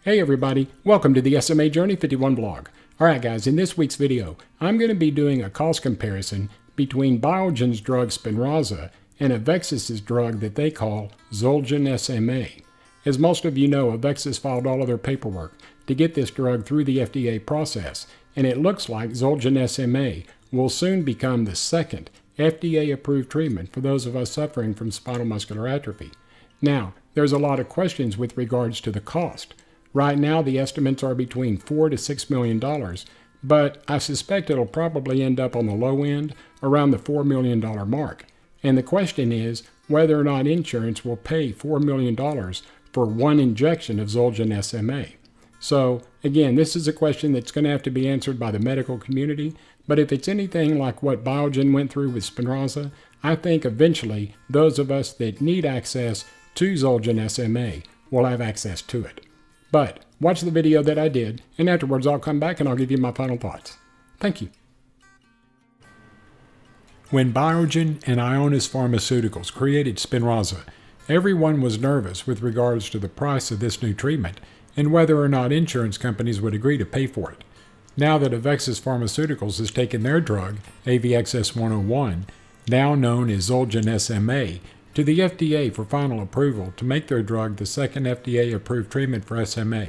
Hey everybody, welcome to the SMA Journey 51 blog. Alright guys, in this week's video, I'm going to be doing a cost comparison between Biogen's drug Spinraza and Avexis' drug that they call Zolgensma. As most of you know, Avexis filed all of their paperwork to get this drug through the FDA process, and it looks like Zolgensma will soon become the second FDA-approved treatment for those of us suffering from spinal muscular atrophy. Now, there's a lot of questions with regards to the cost. Right now, the estimates are between $4 to $6 million, but I suspect it'll probably end up on the low end, around the $4 million mark. And the question is whether or not insurance will pay $4 million for one injection of Zolgensma. So, again, this is a question that's going to have to be answered by the medical community, but if it's anything like what Biogen went through with Spinraza, I think eventually those of us that need access to Zolgensma will have access to it. But watch the video that I did, and afterwards I'll come back and I'll give you my final thoughts. Thank you. When Biogen and Ionis Pharmaceuticals created Spinraza, everyone was nervous with regards to the price of this new treatment and whether or not insurance companies would agree to pay for it. Now that Avexis Pharmaceuticals has taken their drug, AVXS-101, now known as Zolgensma, to the FDA for final approval to make their drug the second FDA-approved treatment for SMA,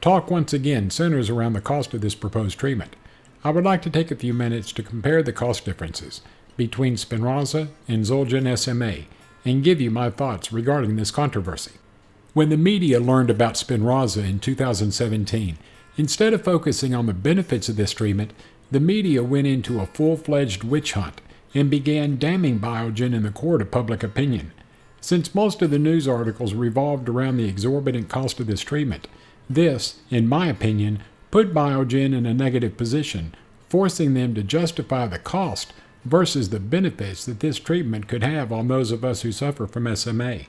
talk once again centers around the cost of this proposed treatment. I would like to take a few minutes to compare the cost differences between Spinraza and Zolgensma and give you my thoughts regarding this controversy. When the media learned about Spinraza in 2017, instead of focusing on the benefits of this treatment, the media went into a full-fledged witch hunt and began damning Biogen in the court of public opinion. Since most of the news articles revolved around the exorbitant cost of this treatment, this, in my opinion, put Biogen in a negative position, forcing them to justify the cost versus the benefits that this treatment could have on those of us who suffer from SMA.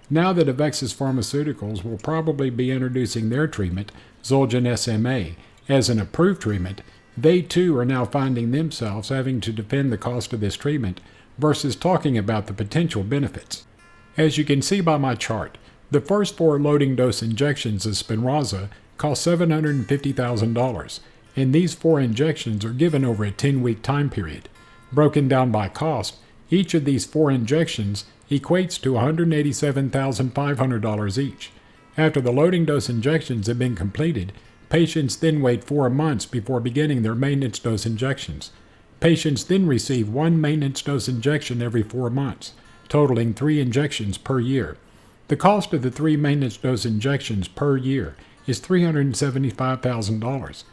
Now that Avexis Pharmaceuticals will probably be introducing their treatment, Zolgensma, as an approved treatment, they too are now finding themselves having to defend the cost of this treatment versus talking about the potential benefits. As you can see by my chart, the first 4 loading dose injections of Spinraza cost $750,000, and these 4 injections are given over a 10-week time period. Broken down by cost, each of these 4 injections equates to $187,500 each. After the loading dose injections have been completed, patients then wait 4 months before beginning their maintenance dose injections. Patients then receive 1 maintenance dose injection every 4 months, totaling 3 injections per year. The cost of the 3 maintenance dose injections per year is $375,000.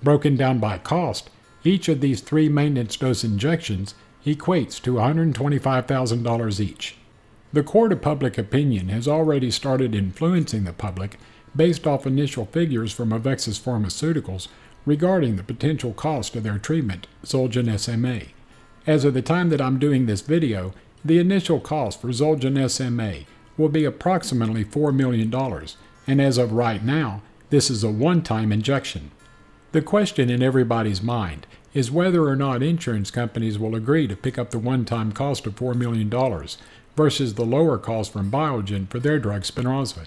Broken down by cost, each of these 3 maintenance dose injections equates to $125,000 each. The court of public opinion has already started influencing the public based off initial figures from Avexis Pharmaceuticals regarding the potential cost of their treatment, Zolgensma. As of the time that I'm doing this video, the initial cost for Zolgensma will be approximately $4 million, and as of right now, this is a one-time injection. The question in everybody's mind is whether or not insurance companies will agree to pick up the one-time cost of $4 million versus the lower cost from Biogen for their drug Spinraza.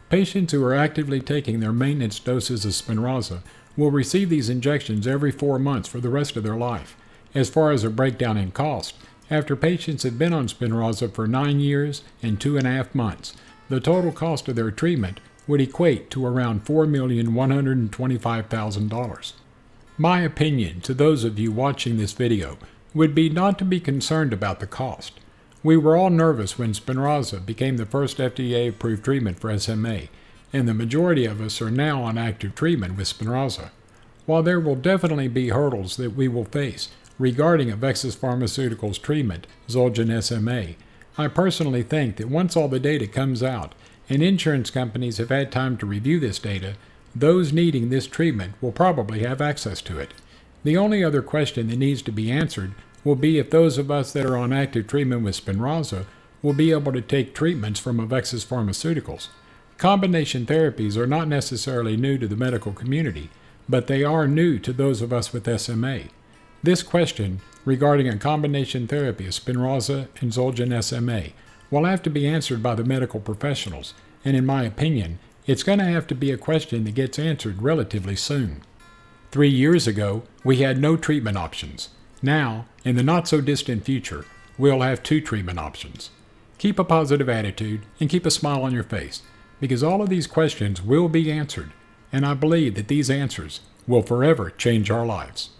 Patients who are actively taking their maintenance doses of Spinraza will receive these injections every 4 months for the rest of their life. As far as a breakdown in cost, after patients have been on Spinraza for 9 years and 2.5 months, the total cost of their treatment would equate to around $4,125,000. My opinion to those of you watching this video would be not to be concerned about the cost. We were all nervous when Spinraza became the first FDA-approved treatment for SMA, and the majority of us are now on active treatment with Spinraza. While there will definitely be hurdles that we will face regarding Avexis Pharmaceuticals' treatment, Zolgensma, I personally think that once all the data comes out and insurance companies have had time to review this data, those needing this treatment will probably have access to it. The only other question that needs to be answered will be if those of us that are on active treatment with Spinraza will be able to take treatments from Avexis Pharmaceuticals. Combination therapies are not necessarily new to the medical community, but they are new to those of us with SMA. This question regarding a combination therapy of Spinraza and Zolgensma will have to be answered by the medical professionals, and in my opinion, it's going to have to be a question that gets answered relatively soon. 3 years ago, we had no treatment options. Now, in the not-so-distant future, we'll have 2 treatment options. Keep a positive attitude and keep a smile on your face, because all of these questions will be answered, and I believe that these answers will forever change our lives.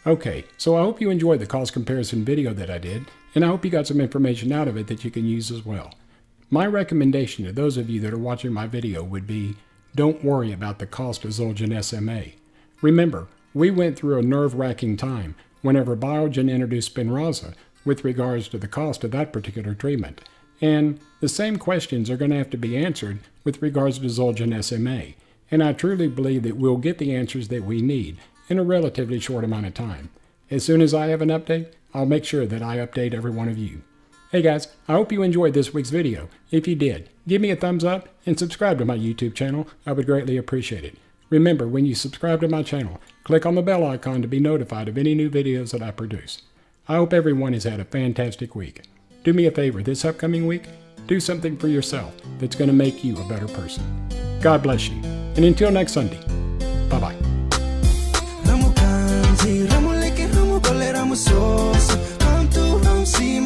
Okay, so I hope you enjoyed the cost comparison video that I did, and I hope you got some information out of it that you can use as well. My recommendation to those of you that are watching my video would be, don't worry about the cost of Zolgensma. Remember, we went through a nerve-wracking time whenever Biogen introduced Spinraza with regards to the cost of that particular treatment, and the same questions are going to have to be answered with regards to Zolgensma, and I truly believe that we'll get the answers that we need in a relatively short amount of time. As soon as I have an update, I'll make sure that I update every one of you. Hey guys, I hope you enjoyed this week's video. If you did, give me a thumbs up and subscribe to my YouTube channel. I would greatly appreciate it. Remember, when you subscribe to my channel, click on the bell icon to be notified of any new videos that I produce. I hope everyone has had a fantastic week. Do me a favor this upcoming week, do something for yourself that's going to make you a better person. God bless you, and until next Sunday, bye-bye. Ramu kanzi, ramu leke, ramu gole, ramu soso, come to see